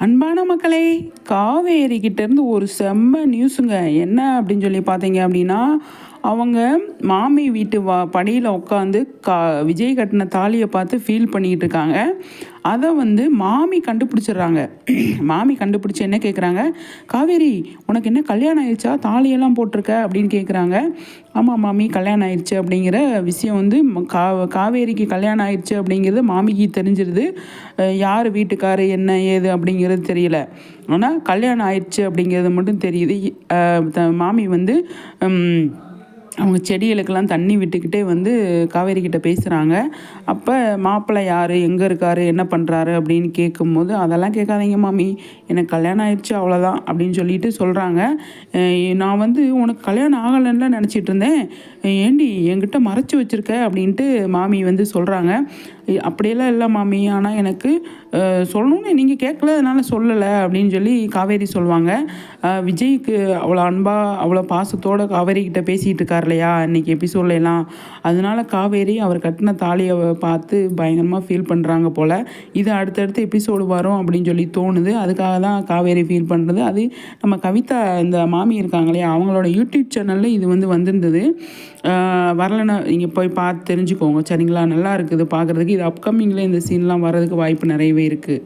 அன்பான மக்களே, காவேரி கிட்டேருந்து ஒரு செம்ம நியூஸுங்க. என்ன அப்படின்னு சொல்லி பார்த்தீங்க அப்படின்னா, அவங்க மாமி வீட்டு படியில் உட்காந்து விஜய் கட்டின தாலியை பார்த்து ஃபீல் பண்ணிக்கிட்டு இருக்காங்க. அதை வந்து மாமி கண்டுபிடிச்சிடுறாங்க. மாமி கண்டுபிடிச்சி என்ன கேட்குறாங்க, காவேரி உனக்கு என்ன கல்யாணம் ஆயிடுச்சா, தாலியெல்லாம் போட்டிருக்க அப்படின்னு கேட்குறாங்க. ஆமாம் மாமி, கல்யாணம் ஆயிடுச்சு அப்படிங்கிற விஷயம் வந்து காவேரிக்கு கல்யாணம் ஆயிடுச்சு அப்படிங்கிறது மாமிக்கு தெரிஞ்சிருது. யார் வீட்டுக்காரு என்ன ஏது அப்படிங்கிறது தெரியல. ஆனால் கல்யாணம் ஆயிடுச்சு அப்படிங்கிறது மட்டும் தெரியுது. மாமி வந்து அவங்க செடிகளுக்கெல்லாம் தண்ணி விட்டுக்கிட்டே வந்து காவேரி கிட்ட பேசுகிறாங்க. அப்போ மாப்பிள்ளை யார், எங்கே இருக்கார், என்ன பண்ணுறாரு அப்படின்னு கேட்கும்போது, அதெல்லாம் கேட்காதீங்க மாமி, எனக்கு கல்யாணம் ஆயிடுச்சு அவ்வளோதான் அப்படின்னு சொல்லிட்டு சொல்கிறாங்க. நான் வந்து உனக்கு கல்யாணம் ஆகலைன்னு நினச்சிட்டு இருந்தேன், ஏண்டி என்கிட்ட மறைச்சி வச்சுருக்க அப்படின்ட்டு மாமி வந்து சொல்கிறாங்க. அப்படியெல்லாம் இல்லை மாமி, ஆனால் எனக்கு சொல்லணும்னு நீங்கள் கேட்கல, அதனால் சொல்லலை அப்படின்னு சொல்லி காவேரி சொல்லுவாங்க. விஜய்க்கு அவ்வளோ அன்பாக அவ்வளோ பாசத்தோடு காவேரி கிட்ட பேசிகிட்டு இருக்கார் இல்லையா இன்றைக்கி எபிசோட்லாம், அதனால காவேரி அவர் கட்டின தாலியை பார்த்து பயங்கரமாக ஃபீல் பண்ணுறாங்க போல். இது அடுத்தடுத்து எபிசோடு வரும் அப்படின்னு சொல்லி தோணுது. அதுக்காக தான் காவேரி ஃபீல் பண்ணுறது. அது நம்ம கவிதா இந்த மாமி இருக்காங்க இல்லையா, அவங்களோட யூடியூப் சேனலில் இது வந்து வந்திருந்தது. வரலைன்னா நீங்கள் போய் பார்த்து தெரிஞ்சுக்கோங்க சரிங்களா. நல்லா இருக்குது பார்க்குறதுக்கு. இது அப்கமிங்கில் இந்த சீன்லாம் வர்றதுக்கு வாய்ப்பு நிறையவே இருக்குது.